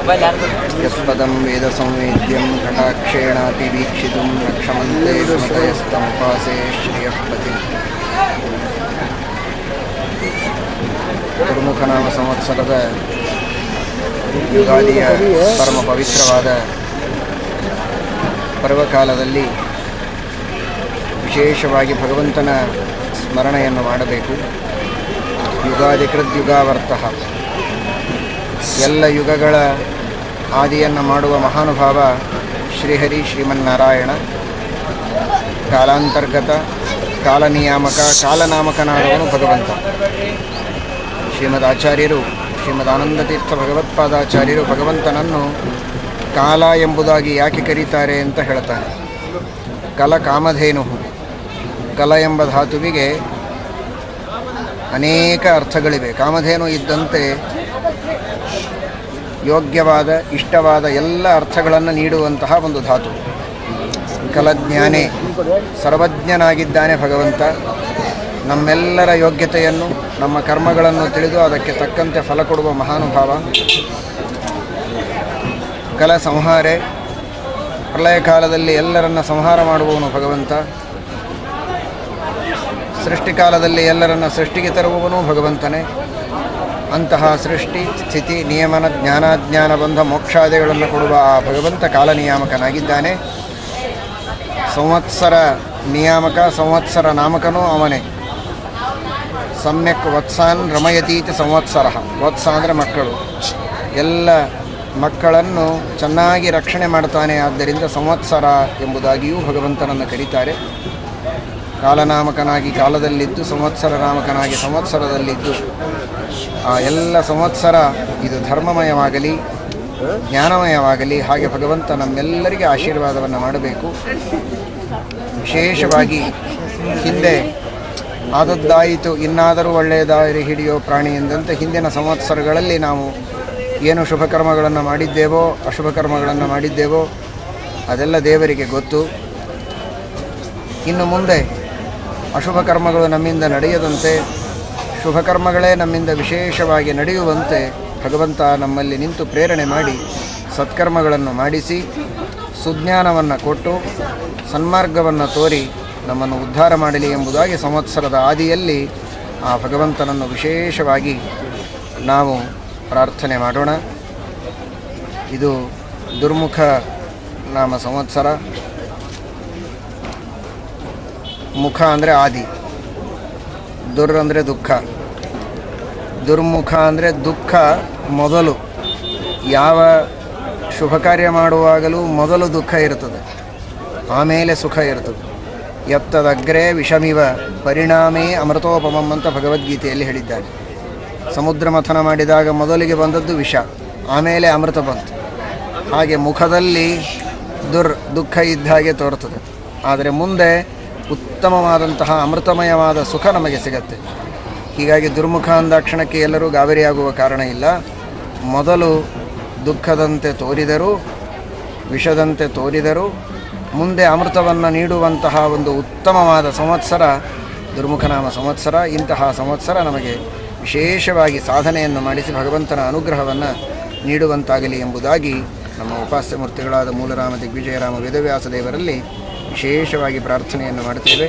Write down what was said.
ಯತ್ಪದಂ ವೇದ ಸಂವೇದ್ಯಂ ಕಟಾಕ್ಷೇಣಾಪಿ ವೀಕ್ಷಿತುಂ ರಕ್ಷಮಂತೆ ಸುಮತಯಸ್ತಮುಪಾಸೇ ಶ್ರಿಯಃಪತಿ. ದುರ್ಮುಖನಾಮ ಸಂವತ್ಸರದ ಯುಗಾದಿಯ ಪರಮ ಪವಿತ್ರವಾದ ಪರ್ವಕಾಲದಲ್ಲಿ ವಿಶೇಷವಾಗಿ ಭಗವಂತನ ಸ್ಮರಣೆಯನ್ನು ಮಾಡಬೇಕು. ಯುಗಾದಿಕೃದ್ಯುಗಾವರ್ತಃ, ಎಲ್ಲ ಯುಗಗಳ ಆದಿಯನ್ನು ಮಾಡುವ ಮಹಾನುಭಾವ ಶ್ರೀಹರಿ ಶ್ರೀಮನ್ನಾರಾಯಣ. ಕಾಲಾಂತರ್ಗತ, ಕಾಲನಿಯಾಮಕ, ಕಾಲನಾಮಕನಾದವನು ಭಗವಂತ. ಶ್ರೀಮದ್ ಆಚಾರ್ಯರು, ಶ್ರೀಮದ್ ಆನಂದತೀರ್ಥ ಭಗವತ್ಪಾದಾಚಾರ್ಯರು ಭಗವಂತನನ್ನು ಕಾಲ ಎಂಬುದಾಗಿ ಯಾಕೆ ಕರೀತಾರೆ ಅಂತ ಹೇಳ್ತಾರೆ. ಕಲ ಕಾಮಧೇನು. ಕಲ ಎಂಬ ಧಾತುವಿಗೆ ಅನೇಕ ಅರ್ಥಗಳಿವೆ. ಕಾಮಧೇನು ಇದ್ದಂತೆ ಯೋಗ್ಯವಾದ, ಇಷ್ಟವಾದ ಎಲ್ಲ ಅರ್ಥಗಳನ್ನು ನೀಡುವಂತಹ ಒಂದು ಧಾತು. ಕಲಜ್ಞಾನೇ, ಸರ್ವಜ್ಞನಾಗಿದ್ದಾನೆ ಭಗವಂತ. ನಮ್ಮೆಲ್ಲರ ಯೋಗ್ಯತೆಯನ್ನು, ನಮ್ಮ ಕರ್ಮಗಳನ್ನು ತಿಳಿದು ಅದಕ್ಕೆ ತಕ್ಕಂತೆ ಫಲ ಕೊಡುವ ಮಹಾನುಭಾವ. ಕಲ ಸಂಹಾರೆ, ಪ್ರಳಯ ಕಾಲದಲ್ಲಿ ಎಲ್ಲರನ್ನ ಸಂಹಾರ ಮಾಡುವವನು ಭಗವಂತ. ಸೃಷ್ಟಿಕಾಲದಲ್ಲಿ ಎಲ್ಲರನ್ನ ಸೃಷ್ಟಿಗೆ ತರುವವನು ಭಗವಂತನೇ. ಅಂತಹ ಸೃಷ್ಟಿ, ಸ್ಥಿತಿ, ನಿಯಮನ, ಜ್ಞಾನಾಜ್ಞಾನ ಬಂಧ ಮೋಕ್ಷಾದಿಗಳನ್ನು ಕೊಡುವ ಆ ಭಗವಂತ ಕಾಲನಿಯಾಮಕನಾಗಿದ್ದಾನೆ. ಸಂವತ್ಸರ ನಿಯಾಮಕ, ಸಂವತ್ಸರ ನಾಮಕನೂ ಅವನೇ. ಸಮ್ಯಕ್ ವತ್ಸಾನ್ ರಮಯತೀತಿ ಸಂವತ್ಸರ. ವತ್ಸ ಅಂದರೆ ಮಕ್ಕಳು. ಎಲ್ಲ ಮಕ್ಕಳನ್ನು ಚೆನ್ನಾಗಿ ರಕ್ಷಣೆ ಮಾಡ್ತಾನೆ. ಆದ್ದರಿಂದ ಸಂವತ್ಸರ ಎಂಬುದಾಗಿಯೂ ಭಗವಂತನನ್ನು ಕರೀತಾರೆ. ಕಾಲನಾಮಕನಾಗಿ ಕಾಲದಲ್ಲಿದ್ದು, ಸಂವತ್ಸರ ನಾಮಕನಾಗಿ ಸಂವತ್ಸರದಲ್ಲಿದ್ದು, ಆ ಎಲ್ಲ ಸಂವತ್ಸರ ಇದು ಧರ್ಮಮಯವಾಗಲಿ, ಜ್ಞಾನಮಯವಾಗಲಿ. ಹಾಗೆ ಭಗವಂತ ನಮ್ಮೆಲ್ಲರಿಗೆ ಆಶೀರ್ವಾದವನ್ನು ಮಾಡಬೇಕು. ವಿಶೇಷವಾಗಿ ಹಿಂದೆ ಆದದ್ದಾಯಿತು ಇನ್ನಾದರೂ ಒಳ್ಳೆಯ ದಾರಿ ಹಿಡಿಯೋ ಪ್ರಾಣಿ ಎಂದಂತೆ ಹಿಂದಿನ ಸಂವತ್ಸರಗಳಲ್ಲಿ ನಾವು ಏನು ಶುಭ ಕರ್ಮಗಳನ್ನು ಮಾಡಿದ್ದೇವೋ, ಅಶುಭ ಕರ್ಮಗಳನ್ನು ಮಾಡಿದ್ದೇವೋ ಅದೆಲ್ಲ ದೇವರಿಗೆ ಗೊತ್ತು. ಇನ್ನು ಮುಂದೆ ಅಶುಭ ಕರ್ಮಗಳು ನಮ್ಮಿಂದ ನಡೆಯದಂತೆ, ಶುಭ ಕರ್ಮಗಳೇ ನಮ್ಮಿಂದ ವಿಶೇಷವಾಗಿ ನಡೆಯುವಂತೆ ಭಗವಂತ ನಮ್ಮಲ್ಲಿ ನಿಂತು ಪ್ರೇರಣೆ ಮಾಡಿ ಸತ್ಕರ್ಮಗಳನ್ನು ಮಾಡಿಸಿ ಸುಜ್ಞಾನವನ್ನು ಕೊಟ್ಟು ಸನ್ಮಾರ್ಗವನ್ನು ತೋರಿ ನಮ್ಮನ್ನು ಉದ್ಧಾರ ಮಾಡಲಿ ಎಂಬುದಾಗಿ ಸಂವತ್ಸರದ ಆದಿಯಲ್ಲಿ ಆ ಭಗವಂತನನ್ನು ವಿಶೇಷವಾಗಿ ನಾವು ಪ್ರಾರ್ಥನೆ ಮಾಡೋಣ. ಇದು ದುರ್ಮುಖ ನಾಮ ಸಂವತ್ಸರ. ಮುಖ ಅಂದರೆ ಆದಿ, ದುರ್ ಅಂದರೆ ದುಃಖ, ದುರ್ಮುಖ ಅಂದರೆ ದುಃಖ ಮೊದಲು. ಯಾವ ಶುಭ ಕಾರ್ಯ ಮಾಡುವಾಗಲೂ ಮೊದಲು ದುಃಖ ಇರುತ್ತದೆ, ಆಮೇಲೆ ಸುಖ ಇರ್ತದೆ. ಯತ್ತದಗ್ರೇ ವಿಷಮಿವ ಪರಿಣಾಮೇ ಅಮೃತೋಪಮಂ ಅಂತ ಭಗವದ್ಗೀತೆಯಲ್ಲಿ ಹೇಳಿದ್ದಾರೆ. ಸಮುದ್ರ ಮಥನ ಮಾಡಿದಾಗ ಮೊದಲಿಗೆ ಬಂದದ್ದು ವಿಷ, ಆಮೇಲೆ ಅಮೃತ ಬಂತು. ಹಾಗೆ ಮುಖದಲ್ಲಿ ದುಃಖ ಇದ್ದ ಹಾಗೆ ತೋರ್ತದೆ, ಆದರೆ ಮುಂದೆ ಉತ್ತಮವಾದಂತಹ ಅಮೃತಮಯವಾದ ಸುಖ ನಮಗೆ ಸಿಗತ್ತೆ. ಹೀಗಾಗಿ ದುರ್ಮುಖ ಅಂದಾಕ್ಷಣಕ್ಕೆ ಎಲ್ಲರೂ ಗಾಬರಿಯಾಗುವ ಕಾರಣ ಇಲ್ಲ. ಮೊದಲು ದುಃಖದಂತೆ ತೋರಿದರೂ, ವಿಷದಂತೆ ತೋರಿದರೂ, ಮುಂದೆ ಅಮೃತವನ್ನು ನೀಡುವಂತಹ ಒಂದು ಉತ್ತಮವಾದ ಸಂವತ್ಸರ ದುರ್ಮುಖನಾಮ ಸಂವತ್ಸರ. ಇಂತಹ ಸಂವತ್ಸರ ನಮಗೆ ವಿಶೇಷವಾಗಿ ಸಾಧನೆಯನ್ನು ಮಾಡಿಸಿ ಭಗವಂತನ ಅನುಗ್ರಹವನ್ನು ನೀಡುವಂತಾಗಲಿ ಎಂಬುದಾಗಿ ನಮ್ಮ ಉಪಾಸ್ಯ ಮೂರ್ತಿಗಳಾದ ಮೂಲರಾಮ ದಿಗ್ವಿಜಯರಾಮ ವೇದವ್ಯಾಸ ದೇವರಲ್ಲಿ ವಿಶೇಷವಾಗಿ ಪ್ರಾರ್ಥನೆಯನ್ನು ಮಾಡುತ್ತೇವೆ.